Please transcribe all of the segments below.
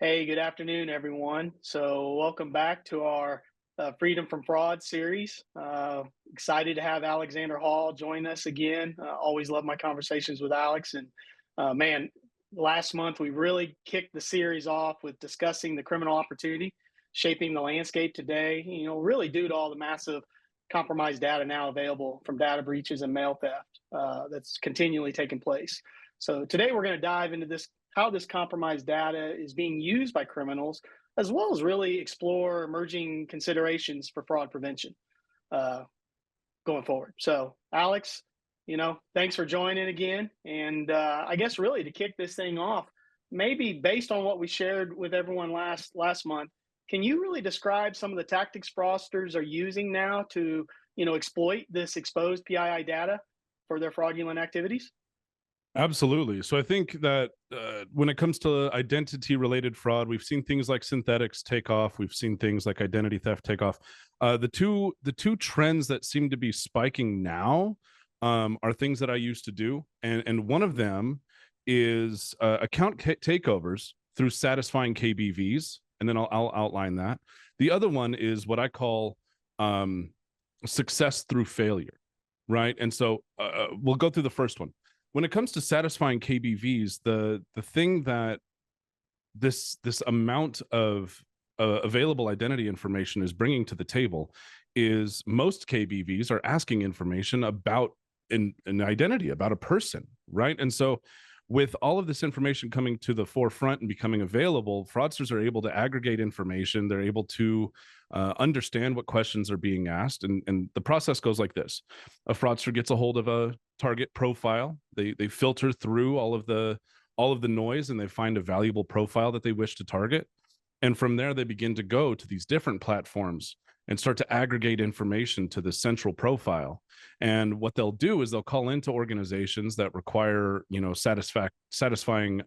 Hey, good afternoon, everyone. So, welcome back to our Freedom from Fraud series. Excited to have Alexander Hall join us again. Always love my conversations with Alex. And man, last month we really kicked the series off with discussing the criminal opportunity shaping the landscape today, really due to all the massive compromised data now available from data breaches and mail theft that's continually taking place. So, today we're going to dive into this how this compromised data is being used by criminals, as well as really explore emerging considerations for fraud prevention uh, going forward. So, Alex, thanks for joining again. And I guess really to kick this thing off, maybe based on what we shared with everyone last month, can you really describe some of the tactics fraudsters are using now to, exploit this exposed PII data for their fraudulent activities? Absolutely. So I think that when it comes to identity related fraud, we've seen things like synthetics take off. We've seen things like identity theft take off. The two trends that seem to be spiking now are things that I used to do, and one of them is takeovers through satisfying KBVs, and then I'll outline that. The other one is what I call um, success through failure, right? And so we'll go through the first one. When it comes to satisfying KBVs, the thing that this amount of available identity information is bringing to the table is most KBVs are asking information about an identity, about a person, right? And so with all of this information coming to the forefront and becoming available, fraudsters are able to aggregate information. They're able to understand what questions are being asked. And the process goes like this. A fraudster gets a hold of a target profile. They filter through all of the noise, and they find a valuable profile that they wish to target. And from there, they begin to go to these different platforms and start to aggregate information to the central profile. And what they'll do is they'll call into organizations that require, satisfying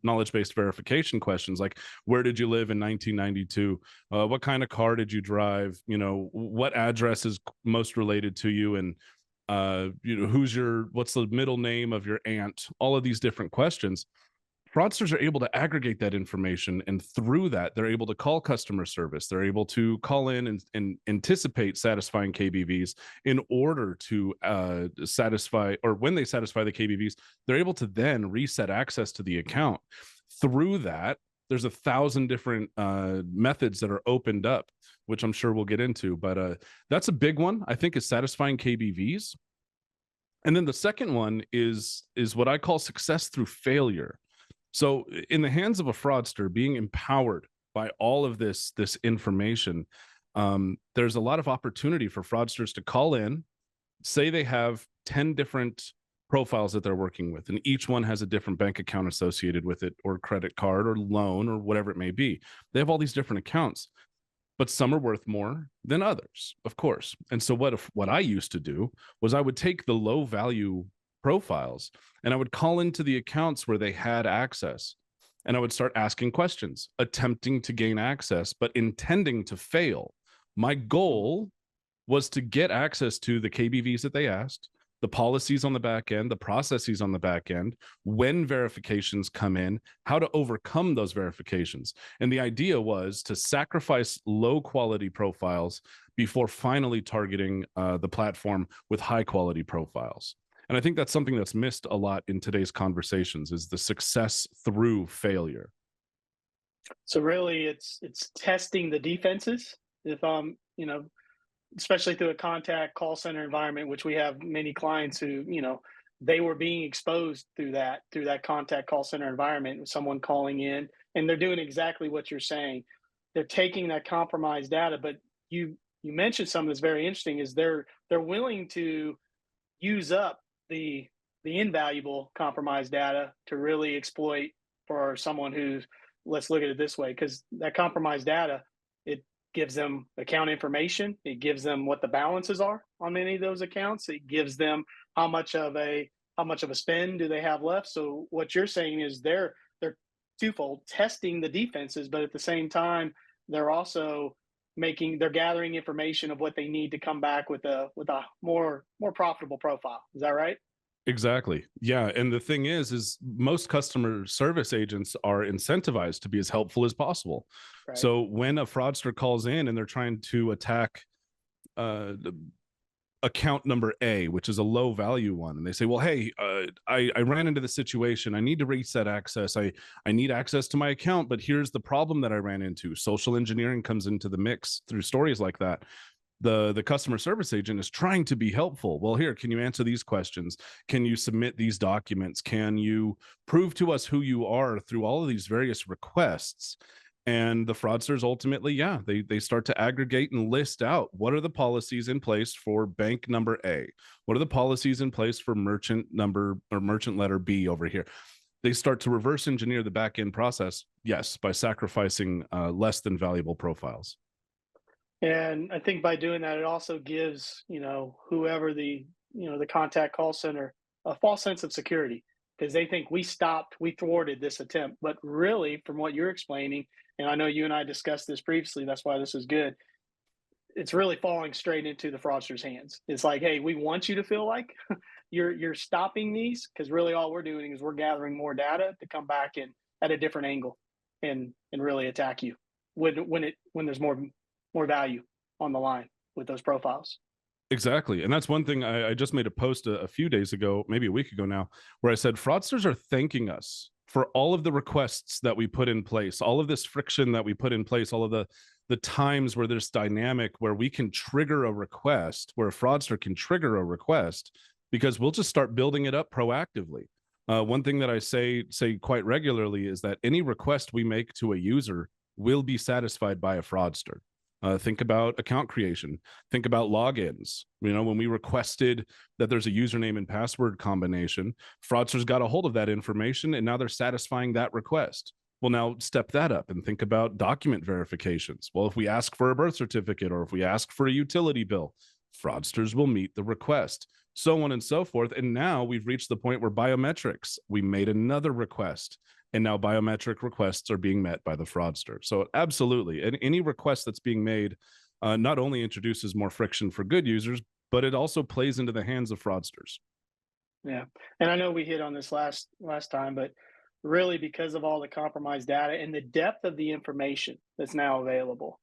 knowledge-based verification questions like, where did you live in 1992? What kind of car did you drive? What address is most related to you? And what's the middle name of your aunt? All of these different questions. Fraudsters are able to aggregate that information, and through that they're able to call customer service. They're able to call in and anticipate satisfying KBVs in order to satisfy, or when they satisfy the KBVs, they're able to then reset access to the account. Through that, there's 1,000 different methods that are opened up, which I'm sure we'll get into, but that's a big one, I think, is satisfying KBVs. And then the second one is what I call success through failure. So in the hands of a fraudster, being empowered by all of this information, there's a lot of opportunity for fraudsters to call in, say they have 10 different profiles that they're working with, and each one has a different bank account associated with it, or credit card, or loan, or whatever it may be. They have all these different accounts, but some are worth more than others, of course. And so what I used to do was I would take the low value profiles and I would call into the accounts where they had access, and I would start asking questions, attempting to gain access, but intending to fail. My goal was to get access to the KBVs that they asked, the policies on the back end, the processes on the back end, when verifications come in, how to overcome those verifications. And the idea was to sacrifice low quality profiles before finally targeting the platform with high quality profiles. And I think that's something that's missed a lot in today's conversations, is the success through failure. So really, it's testing the defenses. If especially through a contact call center environment, which we have many clients who, they were being exposed through that contact call center environment with someone calling in, and they're doing exactly what you're saying. They're taking that compromised data, but you mentioned something that's very interesting is they're willing to use up the invaluable compromised data to really exploit for someone who's, let's look at it this way, because that compromised data, it gives them account information, it gives them what the balances are on many of those accounts, it gives them how much of a spend do they have left. So what you're saying is they're twofold, testing the defenses, but at the same time they're also they're gathering information of what they need to come back with a more profitable profile. Is that right? Exactly. Yeah. And the thing is most customer service agents are incentivized to be as helpful as possible. Right. So when a fraudster calls in and they're trying to attack the account number A, which is a low value one, and they say, well, hey, I ran into the situation. I need to reset access. I need access to my account, but here's the problem that I ran into. Social engineering comes into the mix through stories like that. The customer service agent is trying to be helpful. Well, here, can you answer these questions? Can you submit these documents? Can you prove to us who you are through all of these various requests? And the fraudsters ultimately, yeah, they start to aggregate and list out what are the policies in place for bank number A, what are the policies in place for merchant number or merchant letter B over here. They start to reverse engineer the back end process, yes, by sacrificing less than valuable profiles. And I think by doing that, it also gives, whoever the contact call center a false sense of security because they think we thwarted this attempt. But really, from what you're explaining, and I know you and I discussed this previously, that's why this is good. It's really falling straight into the fraudster's hands. It's like, hey, we want you to feel like you're stopping these because really all we're doing is we're gathering more data to come back and at a different angle and really attack you when there's more value on the line with those profiles. Exactly. And that's one thing I just made a post a few days ago, maybe a week ago now, where I said fraudsters are thanking us for all of the requests that we put in place, all of this friction that we put in place, all of the times where there's dynamic where we can trigger a request, where a fraudster can trigger a request, because we'll just start building it up proactively. One thing that I say quite regularly is that any request we make to a user will be satisfied by a fraudster. Think about account creation. Think about logins. When we requested that there's a username and password combination, fraudsters got a hold of that information and now they're satisfying that request. Well, now step that up and think about document verifications. Well, if we ask for a birth certificate or if we ask for a utility bill, fraudsters will meet the request, so on and so forth. And now we've reached the point where biometrics, we made another request. And now biometric requests are being met by the fraudster. So absolutely, and any request that's being made not only introduces more friction for good users, but it also plays into the hands of fraudsters. Yeah, and I know we hit on this last time, but really because of all the compromised data and the depth of the information that's now available,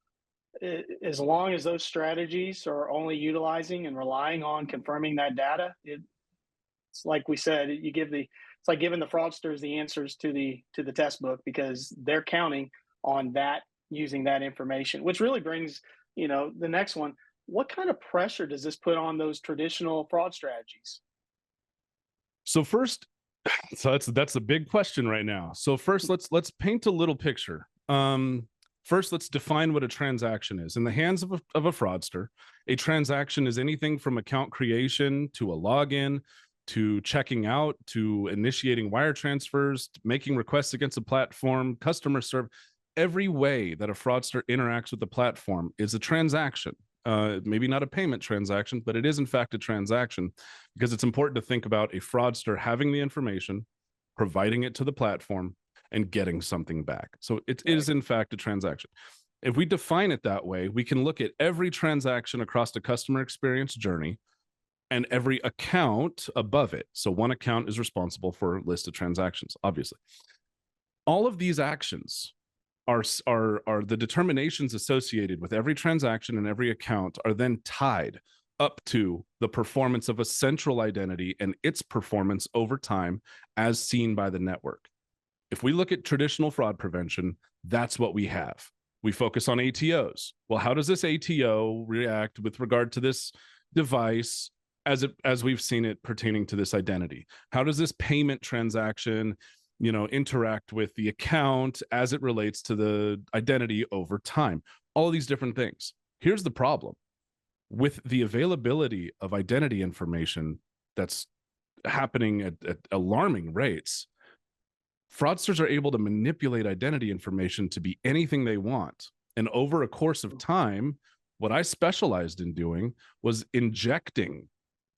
as long as those strategies are only utilizing and relying on confirming that data, it's like we said, it's like giving the fraudsters the answers to the test book because they're counting on that using that information, which really brings the next one. What kind of pressure does this put on those traditional fraud strategies? So first, so that's a big question right now. So first, let's paint a little picture. First, let's define what a transaction is. In the hands of a fraudster, a transaction is anything from account creation to a login to checking out to initiating wire transfers, making requests against a platform, customer service. Every way that a fraudster interacts with the platform is a transaction. Maybe not a payment transaction, but it is in fact a transaction because it's important to think about a fraudster having the information, providing it to the platform, and getting something back. So it Right. is in fact a transaction. If we define it that way, we can look at every transaction across the customer experience journey and every account above it. So one account is responsible for a list of transactions, obviously. All of these actions are the determinations associated with every transaction and every account are then tied up to the performance of a central identity and its performance over time as seen by the network. If we look at traditional fraud prevention, that's what we have. We focus on ATOs. Well, how does this ATO react with regard to this device as we've seen it pertaining to this identity? How does this payment transaction interact with the account as it relates to the identity over time? All of these different things. Here's the problem with the availability of identity information that's happening at alarming rates. Fraudsters are able to manipulate identity information to be anything they want. And over a course of time, what I specialized in doing was injecting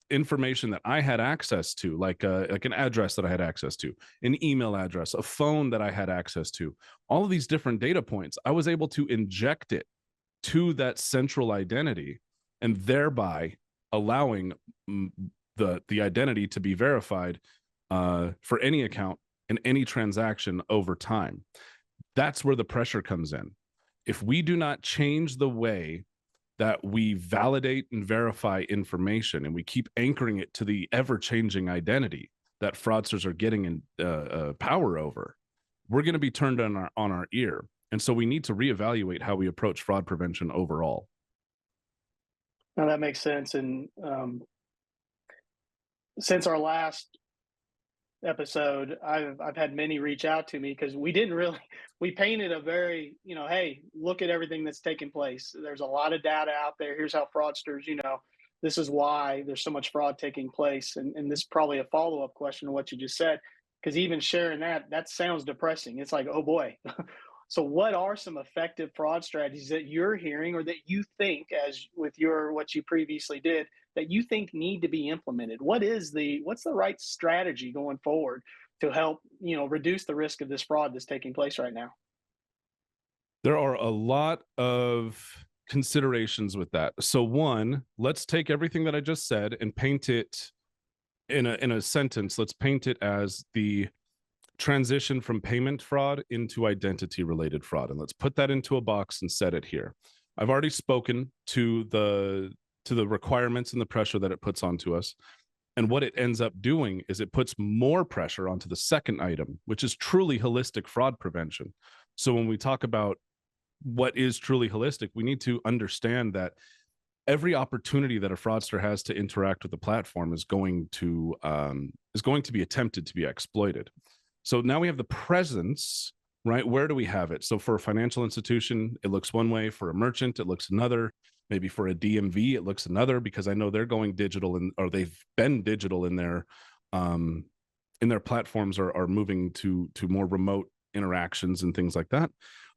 information that I had access to, like an address that I had access to, an email address, a phone that I had access to, all of these different data points, I was able to inject it to that central identity and thereby allowing the identity to be verified for any account and any transaction over time. That's where the pressure comes in. If we do not change the way that we validate and verify information, and we keep anchoring it to the ever-changing identity that fraudsters are getting in power over, we're going to be turned on our ear. And so we need to reevaluate how we approach fraud prevention overall. Now that makes sense. And since our last episode, I've had many reach out to me because we didn't really we painted a very, hey, look at everything that's taking place. There's a lot of data out there. Here's how fraudsters, this is why there's so much fraud taking place. And this is probably a follow-up question to what you just said, because even sharing that sounds depressing. It's like, oh boy. So what are some effective fraud strategies that you're hearing or that you think, as with your what you previously did, that you think need to be implemented? What's the right strategy going forward to help, reduce the risk of this fraud that's taking place right now? There are a lot of considerations with that. So one, let's take everything that I just said and paint it in a sentence. Let's paint it as the transition from payment fraud into identity related fraud, and let's put that into a box and set it here. I've already spoken to the requirements and the pressure that it puts onto us, and what it ends up doing is it puts more pressure onto the second item, which is truly holistic fraud prevention. So when we talk about what is truly holistic, we need to understand that every opportunity that a fraudster has to interact with the platform is going to be attempted to be exploited. So now we have the presence, right? Where do we have it? So for a financial institution, it looks one way. For a merchant, it looks another. Maybe for a DMV, it looks another, because I know they're going digital, or they've been digital in their platforms, are moving to more remote interactions and things like that.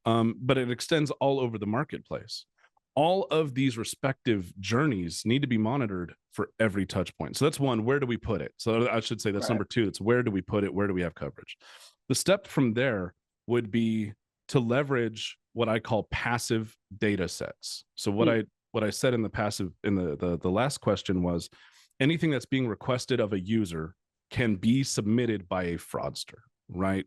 But it extends all over the marketplace. All of these respective journeys need to be monitored for every touch point. So that's one, where do we put it? So I should say that's Right. number two. It's where do we put it? Where do we have coverage? The step from there would be to leverage what I call passive data sets. So what I said in the last question was anything that's being requested of a user can be submitted by a fraudster, right?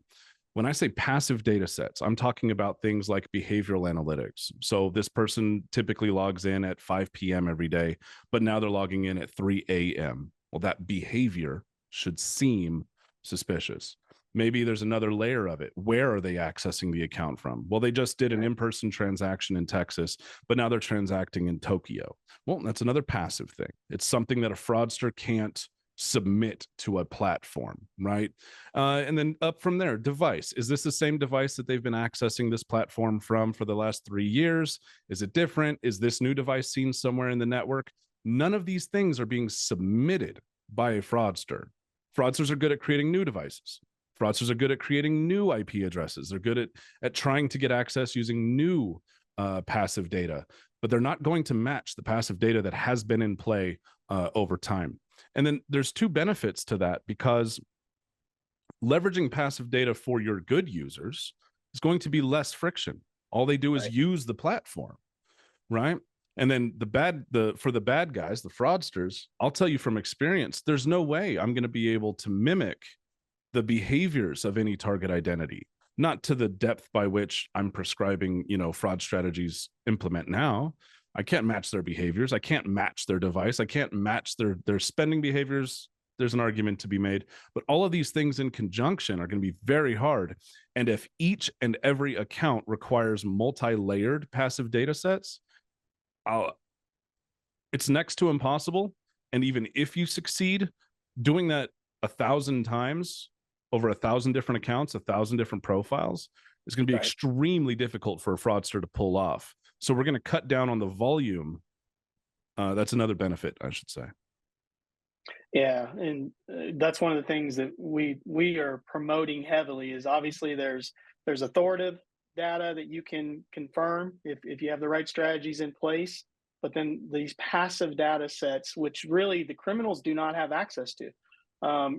When I say passive data sets, I'm talking about things like behavioral analytics. So this person typically logs in at 5 p.m. every day, but now they're logging in at 3 a.m. Well, that behavior should seem suspicious. Maybe there's another layer of it. Where are they accessing the account from? Well, they just did an in-person transaction in Texas, but now they're transacting in Tokyo. Well, that's another passive thing. It's something that a fraudster can't submit to a platform, right? And then up from there, device. Is this the same device that they've been accessing this platform from for the last 3 years? Is it different? Is this new device seen somewhere in the network? None of these things are being submitted by a fraudster. Fraudsters are good at creating new devices. Fraudsters are good at creating new IP addresses. They're good at trying to get access using new passive data, but they're not going to match the passive data that has been in play over time. And then there's two benefits to that, because leveraging passive data for your good users is going to be less friction. All they do is use the platform, right? And then for the bad guys, the fraudsters, I'll tell you from experience, there's no way I'm going to be able to mimic the behaviors of any target identity, not to the depth by which I'm prescribing, fraud strategies implement now. I can't match their behaviors. I can't match their device. I can't match their spending behaviors. There's an argument to be made, but all of these things in conjunction are going to be very hard. And if each and every account requires multi-layered passive data sets, it's next to impossible. And even if you succeed doing that 1,000 times over 1,000 different accounts, 1,000 different profiles, is going to be extremely difficult for a fraudster to pull off. So we're going to cut down on the volume. That's another benefit, I should say. Yeah, and that's one of the things that we are promoting heavily. Is obviously there's authoritative data that you can confirm if you have the right strategies in place, but then these passive data sets, which really the criminals do not have access to.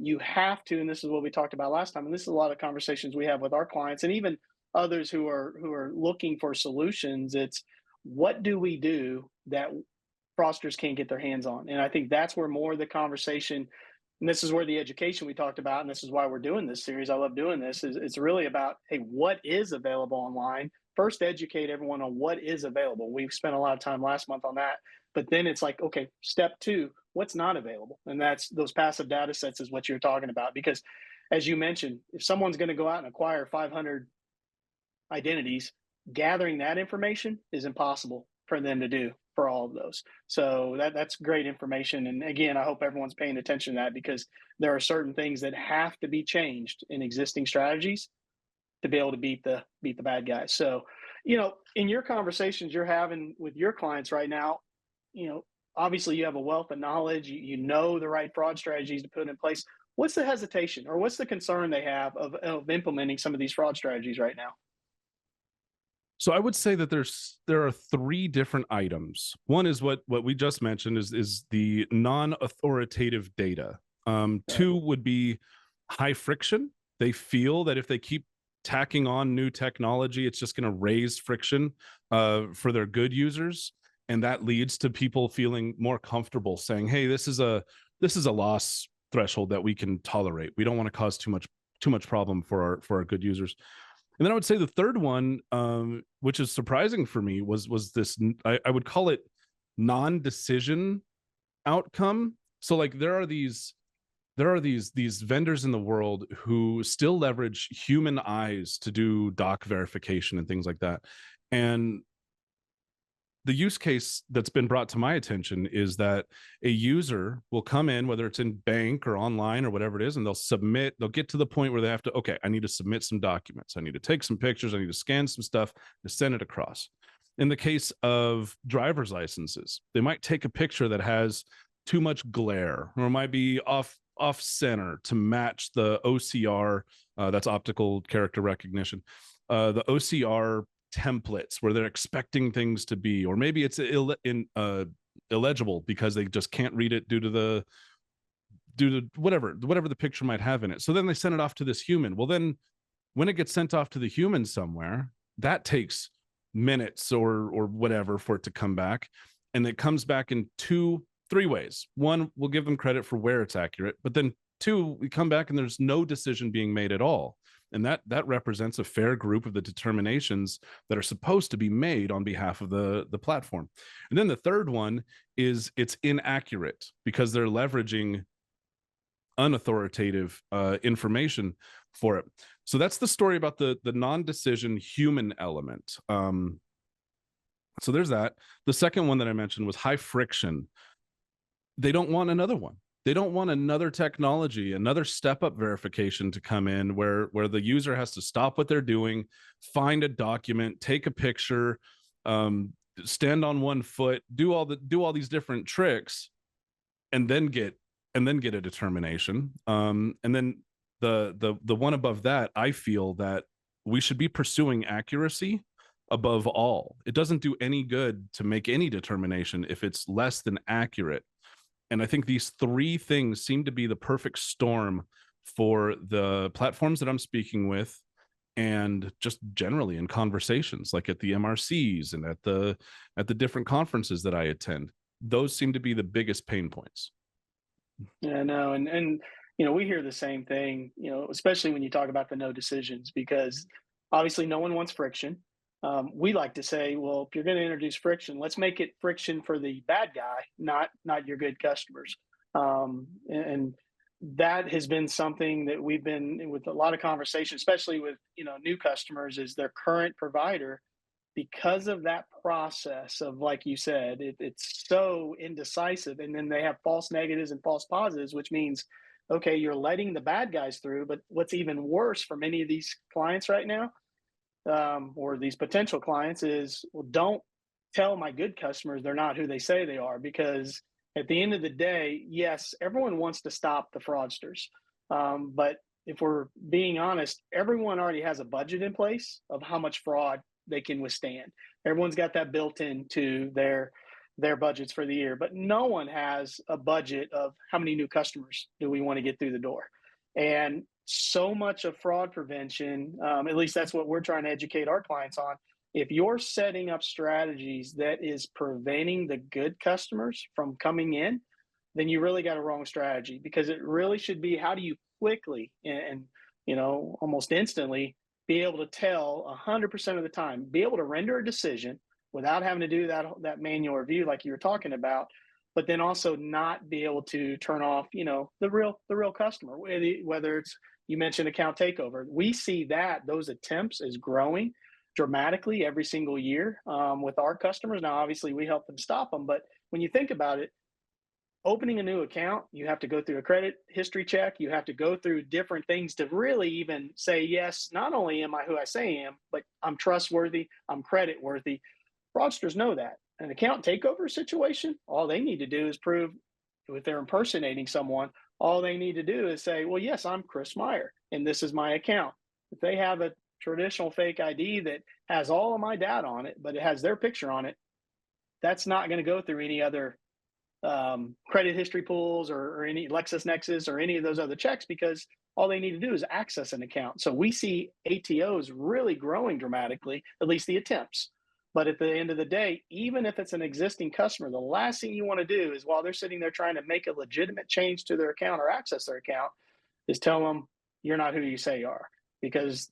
You have to, and this is what we talked about last time, and this is a lot of conversations we have with our clients and even others who are looking for solutions. It's what do we do that fraudsters can't get their hands on. And I think that's where more of the conversation, and this is where the education we talked about, and this is why we're doing this series. I love doing this. Is it's really about, hey, what is available online? First, educate everyone on what is available. We've spent a lot of time last month on that, but then it's like, okay, step two, what's not available, and that's those passive data sets is what you're talking about. Because, as you mentioned, if someone's going to go out and acquire 500 identities, gathering that information is impossible for them to do for all of those. So that's great information. And again, I hope everyone's paying attention to that, because there are certain things that have to be changed in existing strategies to be able to beat the bad guys. So, in your conversations you're having with your clients right now, you know, obviously you have a wealth of knowledge, you know the right fraud strategies to put in place. What's the hesitation or what's the concern they have of implementing some of these fraud strategies right now? So I would say that there are three different items. One is what we just mentioned is the non-authoritative data. Right. Two would be high friction. They feel that if they keep tacking on new technology, it's just going to raise friction for their good users, and that leads to people feeling more comfortable saying, "Hey, this is a loss threshold that we can tolerate. We don't want to cause too much problem for our good users." And then I would say the third one, which is surprising for me, was this. I would call it non-decision outcome. So like there are these vendors in the world who still leverage human eyes to do doc verification and things like that. And the use case that's been brought to my attention is that a user will come in, whether it's in bank or online or whatever it is, and they'll get to the point where they have to, okay, I need to submit some documents. I need to take some pictures. I need to scan some stuff to send it across. In the case of driver's licenses, they might take a picture that has too much glare, or might be off center to match the OCR, that's optical character recognition, the OCR templates where they're expecting things to be, or maybe it's illegible because they just can't read it due to whatever the picture might have in it. So then they send it off to this human. Well, then when it gets sent off to the human somewhere, that takes minutes or whatever for it to come back, and it comes back in three ways. One, we'll give them credit for where it's accurate, but then two, we come back and there's no decision being made at all. And that represents a fair group of the determinations that are supposed to be made on behalf of the platform. And then the third one is it's inaccurate because they're leveraging unauthoritative information for it. So that's the story about the non-decision human element. So there's that. The second one that I mentioned was high friction. They don't want another one. They don't want another technology, another step-up verification to come in where the user has to stop what they're doing, find a document, take a picture, stand on one foot, do all these different tricks, and then get a determination. And then the one above that, I feel that we should be pursuing accuracy above all. It doesn't do any good to make any determination if it's less than accurate. And I think these three things seem to be the perfect storm for the platforms that I'm speaking with, and just generally in conversations like at the MRCs and at the different conferences that I attend. Those seem to be the biggest pain points. Yeah, no, and we hear the same thing, especially when you talk about the no decisions, because obviously no one wants friction. We like to say, well, if you're going to introduce friction, let's make it friction for the bad guy, not your good customers. And that has been something that we've been with a lot of conversation, especially with new customers, is their current provider, because of that process of, like you said, it's so indecisive, and then they have false negatives and false positives, which means, okay, you're letting the bad guys through. But what's even worse for many of these clients right now, or these potential clients, is, well, don't tell my good customers they're not who they say they are, because at the end of the day, yes, everyone wants to stop the fraudsters, but if we're being honest, everyone already has a budget in place of how much fraud they can withstand. Everyone's got that built into their budgets for the year, but no one has a budget of how many new customers do we want to get through the door. And so much of fraud prevention, at least that's what we're trying to educate our clients on, if you're setting up strategies that is preventing the good customers from coming in, then you really got a wrong strategy, because it really should be, how do you quickly and almost instantly be able to tell 100% of the time, be able to render a decision without having to do that manual review like you were talking about, but then also not be able to turn off, the real customer, whether it's, you mentioned account takeover. We see that those attempts is growing dramatically every single year, with our customers. Now, obviously, we help them stop them, but when you think about it, opening a new account, you have to go through a credit history check. You have to go through different things to really even say, yes, not only am I who I say I am, but I'm trustworthy, I'm credit worthy. Fraudsters know that. An account takeover situation, all they need to do is prove, if they're impersonating someone, all they need to do is say, well, yes, I'm Chris Meyer, and this is my account. If they have a traditional fake ID that has all of my data on it, but it has their picture on it, that's not going to go through any other credit history pools, or any LexisNexis or any of those other checks, because all they need to do is access an account. So we see ATOs really growing dramatically, at least the attempts. But at the end of the day, even if it's an existing customer, the last thing you want to do is, while they're sitting there trying to make a legitimate change to their account or access their account, is tell them you're not who you say you are. Because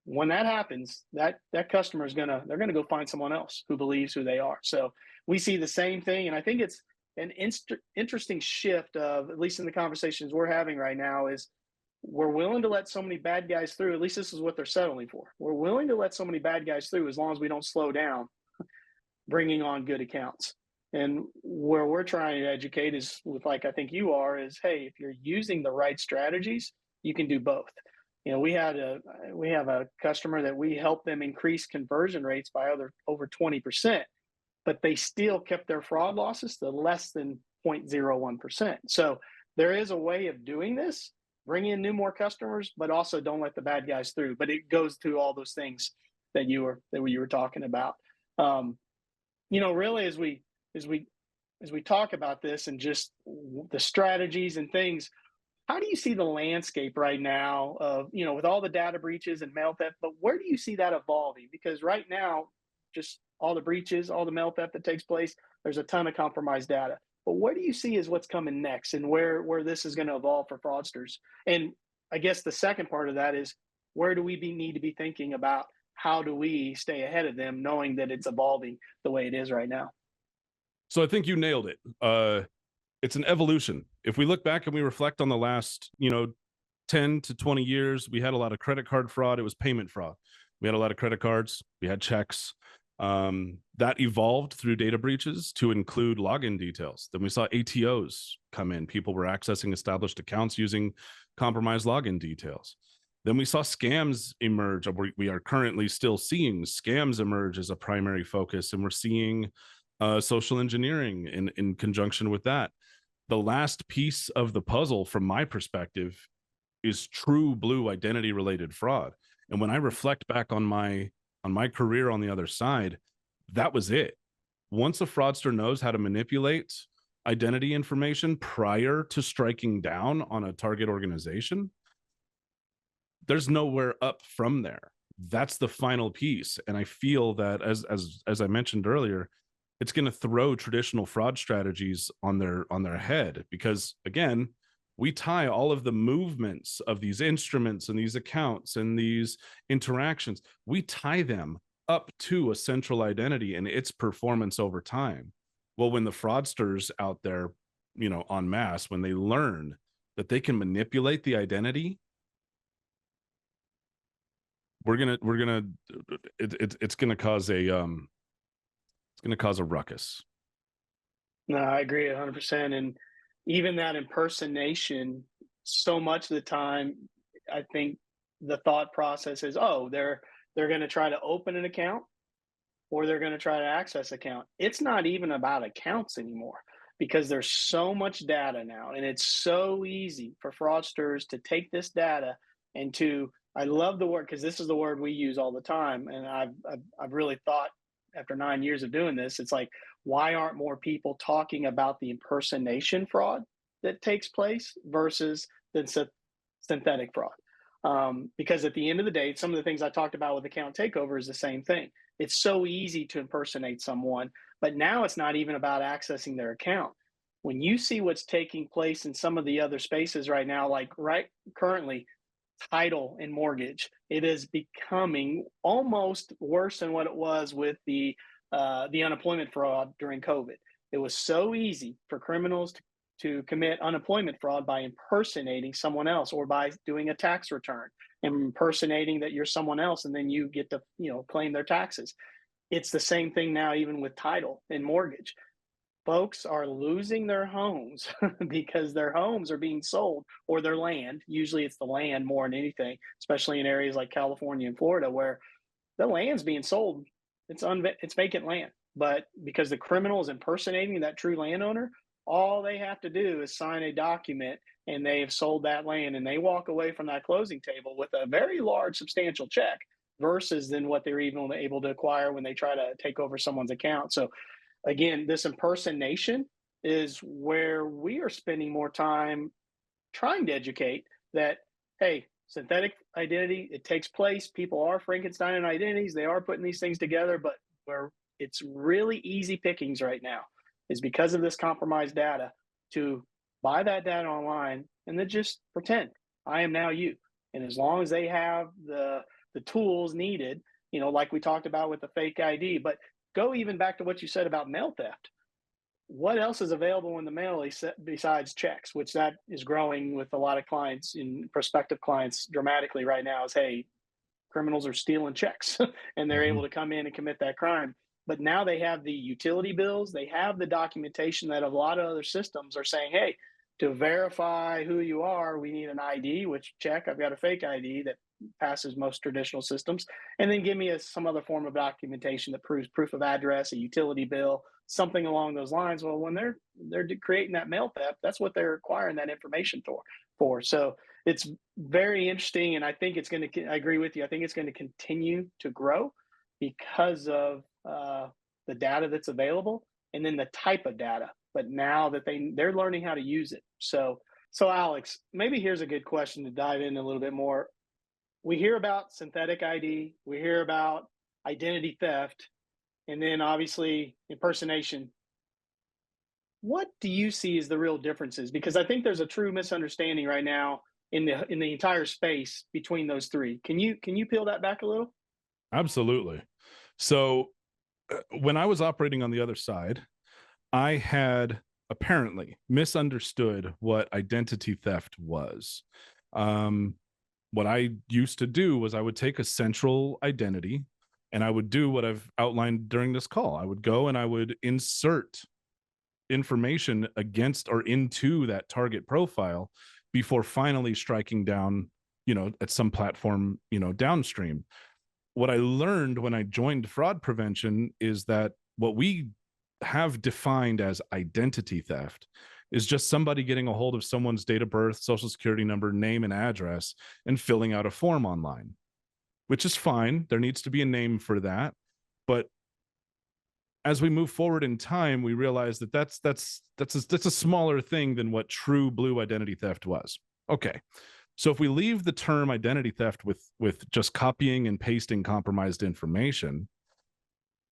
when that happens, that customer is they're gonna go find someone else who believes who they are. So we see the same thing, and I think it's an interesting shift of, at least in the conversations we're having right now, is we're willing to let so many bad guys through. At least this is what they're settling for. We're willing to let so many bad guys through as long as we don't slow down bringing on good accounts. And where we're trying to educate is with, like I think you are, is, hey, if you're using the right strategies, you can do both. We have a customer that we helped them increase conversion rates by over 20%, but they still kept their fraud losses to less than 0.01%. So there is a way of doing this, bring in more customers, but also don't let the bad guys through. But it goes through all those things that you were talking about. Really, as we talk about this and just the strategies and things, how do you see the landscape right now of, with all the data breaches and mail theft, but where do you see that evolving? Because right now, just all the breaches, all the mail theft that takes place, there's a ton of compromised data. But what do you see as what's coming next, and where this is going to evolve for fraudsters? And I guess the second part of that is, where do we need to be thinking about, how do we stay ahead of them, knowing that it's evolving the way it is right now? So I think you nailed it. It's an evolution. If we look back and we reflect on the last, 10 to 20 years, we had a lot of credit card fraud. It was payment fraud. We had a lot of credit cards. We had checks. That evolved through data breaches to include login details. Then we saw ATOs come in. People were accessing established accounts using compromised login details. Then we saw scams emerge. We are currently still seeing scams emerge as a primary focus, and we're seeing social engineering in conjunction with that. The last piece of the puzzle, from my perspective, is true blue identity related fraud. And when I reflect back on my career on the other side, that was it. Once a fraudster knows how to manipulate identity information prior to striking down on a target organization, there's nowhere up from there. That's the final piece. And I feel that, as I mentioned earlier, it's going to throw traditional fraud strategies on their head, because again, we tie all of the movements of these instruments and these accounts and these interactions, we tie them up to a central identity and its performance over time. Well, when the fraudsters out there, en masse, when they learn that they can manipulate the identity, it's gonna cause a ruckus. No, I agree 100%. And even that impersonation, so much of the time, I think the thought process is, oh, they're going to try to open an account, or they're going to try to access account. It's not even about accounts anymore, because there's so much data now, and it's so easy for fraudsters to take this data and to, I love the word, because this is the word we use all the time, and I've really thought, after 9 years of doing this, it's like, why aren't more people talking about the impersonation fraud that takes place versus the synthetic fraud? Because at the end of the day, some of the things I talked about with account takeover is the same thing. It's so easy to impersonate someone, but now it's not even about accessing their account. When you see what's taking place in some of the other spaces right now, like right currently, title and mortgage, it is becoming almost worse than what it was with the unemployment fraud during COVID. It was so easy for criminals to commit unemployment fraud by impersonating someone else or by doing a tax return and impersonating that you're someone else, and then you get to claim their taxes. It's the same thing now, even with title and mortgage. Folks are losing their homes because their homes are being sold, or their land. Usually it's the land more than anything, especially in areas like California and Florida where the land's being sold. It's vacant land, but because the criminal is impersonating that true landowner, all they have to do is sign a document and they have sold that land, and they walk away from that closing table with a very large substantial check versus than what they're even able to acquire when they try to take over someone's account. So again, this impersonation is where we are spending more time trying to educate that, hey, synthetic identity, it takes place. People are Frankenstein identities. They are putting these things together, but where it's really easy pickings right now is because of this compromised data to buy that data online and then just pretend I am now you. And as long as they have the tools needed, like we talked about with the fake ID, but go even back to what you said about mail theft. What else is available in the mail besides checks, which that is growing with a lot of clients and prospective clients dramatically right now is, hey, criminals are stealing checks and they're able Mhm. to come in and commit that crime. But now they have the utility bills, they have the documentation that a lot of other systems are saying, hey, to verify who you are, we need an ID, which check, I've got a fake ID that passes most traditional systems. And then give me some other form of documentation that proves proof of address, a utility bill, something along those lines. Well, when they're creating that mail theft, that's what they're acquiring that information for. So it's very interesting, and I think it's going to. I agree with you. I think it's going to continue to grow because of the data that's available, and then the type of data. But now that they're learning how to use it. So Alex, maybe here's a good question to dive in a little bit more. We hear about synthetic ID, we hear about identity theft, and then obviously impersonation. What do you see as the real differences? Because I think there's a true misunderstanding right now in the entire space between those three. Can you peel that back a little? Absolutely. So when I was operating on the other side, I had apparently misunderstood what identity theft was. Um, what I used to do was I would take a central identity and I would do what I've outlined during this call. I would go and I would insert information against or into that target profile before finally striking down, at some platform, downstream. What I learned when I joined fraud prevention is that what we have defined as identity theft is just somebody getting a hold of someone's date of birth, social security number, name, and address and filling out a form online, which is fine. There needs to be a name for that. But as we move forward in time, we realize that that's a smaller thing than what true blue identity theft was. Okay. So if we leave the term identity theft with just copying and pasting compromised information,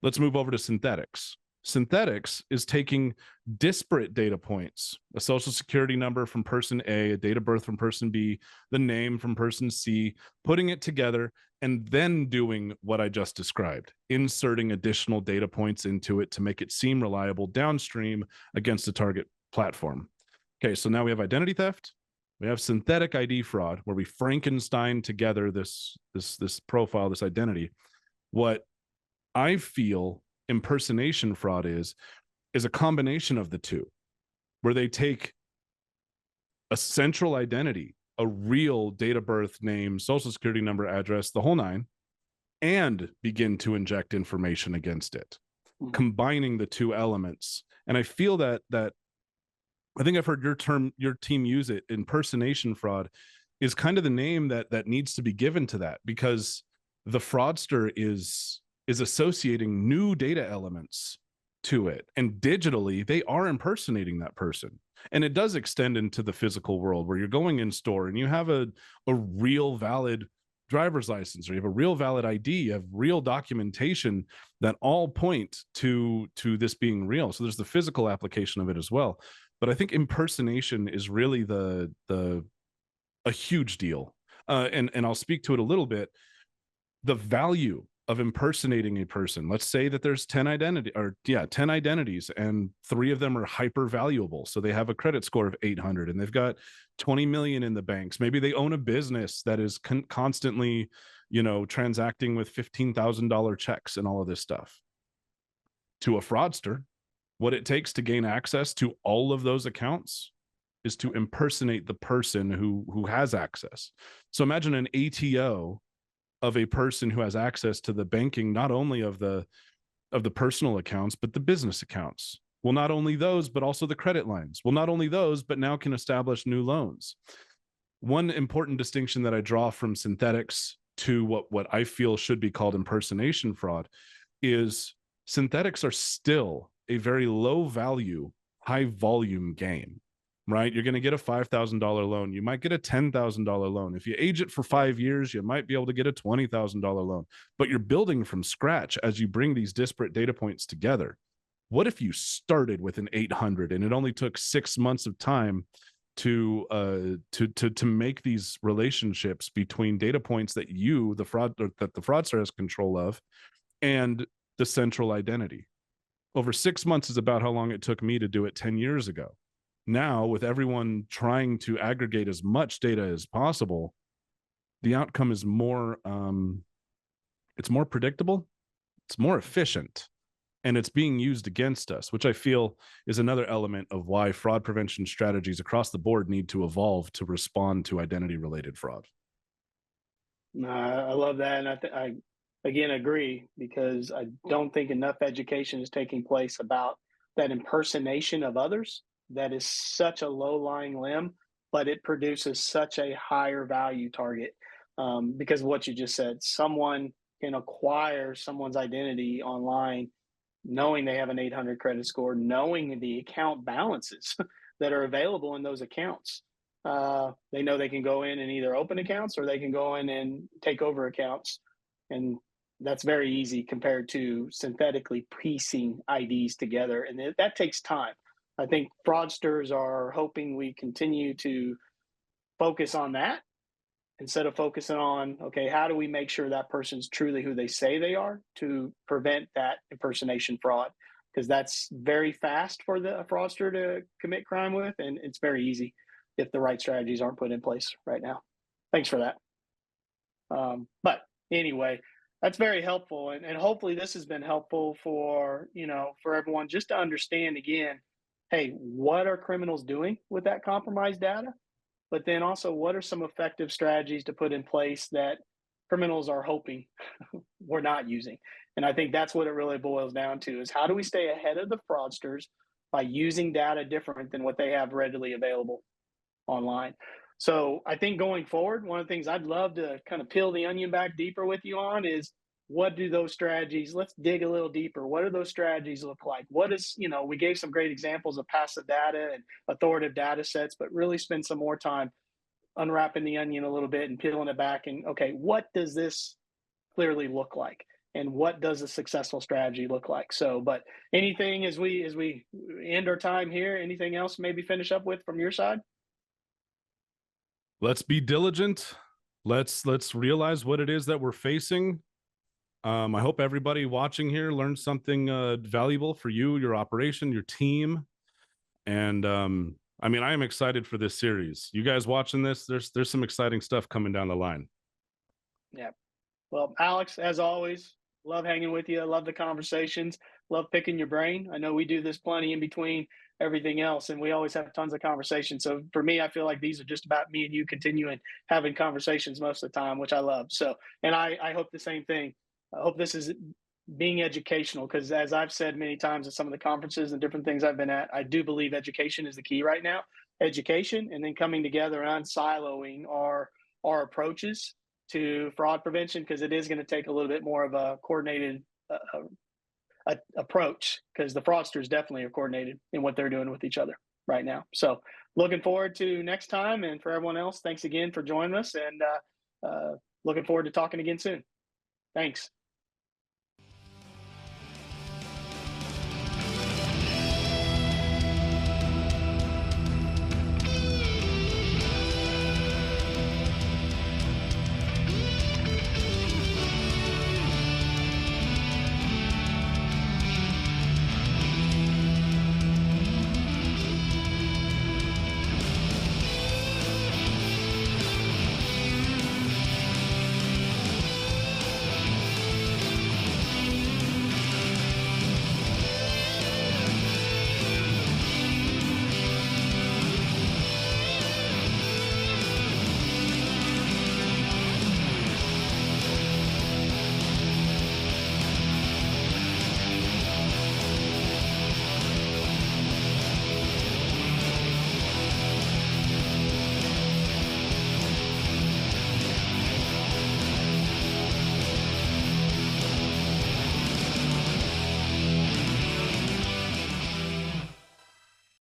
let's move over to synthetics. Synthetics is taking disparate data points, a social security number from person A, a date of birth from person B, the name from person C, putting it together, and then doing what I just described, inserting additional data points into it to make it seem reliable downstream against a target platform. Okay, so now we have identity theft. We have synthetic ID fraud, where we Frankenstein together this profile, this identity. What I feel impersonation fraud is a combination of the two, where they take a central identity, a real date of birth, name, social security number, address, the whole nine, and begin to inject information against it, Mhm. combining the two elements. And I feel that I think I've heard your team use it. Impersonation fraud is kind of the name that needs to be given to that, because the fraudster is associating new data elements to it, and digitally they are impersonating that person. And it does extend into the physical world where you're going in store and you have a real valid driver's license, or you have a real valid ID, you have real documentation that all point to this being real. So there's the physical application of it as well. But I think impersonation is really a huge deal. And I'll speak to it a little bit. The value of impersonating a person. Let's say that there's 10 identities, and 3 of them are hyper valuable. So they have a credit score of 800 and they've got 20 million in the banks. Maybe they own a business that is constantly, transacting with $15,000 checks and all of this stuff. To a fraudster, what it takes to gain access to all of those accounts is to impersonate the person who has access. So imagine an ATO of a person who has access to the banking, not only of the personal accounts, but the business accounts. Well, not only those, but also the credit lines. Well, not only those, but now can establish new loans. One important distinction that I draw from synthetics to what I feel should be called impersonation fraud is synthetics are still a very low value, high volume game. Right? You're going to get a $5,000 loan. You might get a $10,000 loan. If you age it for 5 years, you might be able to get a $20,000 loan, but you're building from scratch as you bring these disparate data points together. What if you started with an 800 and it only took 6 months of time to make these relationships between data points that the fraudster has control of and the central identity? Over 6 months is about how long it took me to do it 10 years ago. Now, with everyone trying to aggregate as much data as possible, the outcome is more, it's more predictable, it's more efficient, and it's being used against us, which I feel is another element of why fraud prevention strategies across the board need to evolve to respond to identity-related fraud. I love that, and I again agree, because I don't think enough education is taking place about that impersonation of others. That is such a low lying limb, but it produces such a higher value target, because of what you just said. Someone can acquire someone's identity online, knowing they have an 800 credit score, knowing the account balances that are available in those accounts. They know they can go in and either open accounts, or they can go in and take over accounts. And that's very easy compared to synthetically piecing IDs together. And that takes time. I think fraudsters are hoping we continue to focus on that instead of focusing on, okay, how do we make sure that person's truly who they say they are, to prevent that impersonation fraud? Because that's very fast for the fraudster to commit crime with, and it's very easy if the right strategies aren't put in place right now. Thanks for that. But anyway, that's very helpful, and hopefully this has been helpful for for everyone, just to understand again, hey, what are criminals doing with that compromised data? But then also, what are some effective strategies to put in place that criminals are hoping we're not using? And I think that's what it really boils down to: is how do we stay ahead of the fraudsters by using data different than what they have readily available online? So I think going forward, one of the things I'd love to kind of peel the onion back deeper with you on is, what do those strategies, let's dig a little deeper. What do those strategies look like? What is, we gave some great examples of passive data and authoritative data sets, but really spend some more time unwrapping the onion a little bit and peeling it back. And okay, what does this clearly look like? And what does a successful strategy look like? So, but anything as we end our time here, anything else maybe finish up with from your side? Let's be diligent. Let's realize what it is that we're facing. I hope everybody watching here learned something valuable for you, your operation, your team. And I mean, I am excited for this series. You guys watching this, there's some exciting stuff coming down the line. Yeah. Well, Alex, as always, love hanging with you. Love the conversations. Love picking your brain. I know we do this plenty in between everything else, and we always have tons of conversations. So for me, I feel like these are just about me and you continuing having conversations most of the time, which I love. So, and I hope the same thing. I hope this is being educational, because as I've said many times at some of the conferences and different things I've been at, I do believe education is the key right now. Education, and then coming together and unsiloing our approaches to fraud prevention, because it is going to take a little bit more of a coordinated approach, because the fraudsters definitely are coordinated in what they're doing with each other. right now. So looking forward to next time. And for everyone else, thanks again for joining us, and looking forward to talking again soon. Thanks.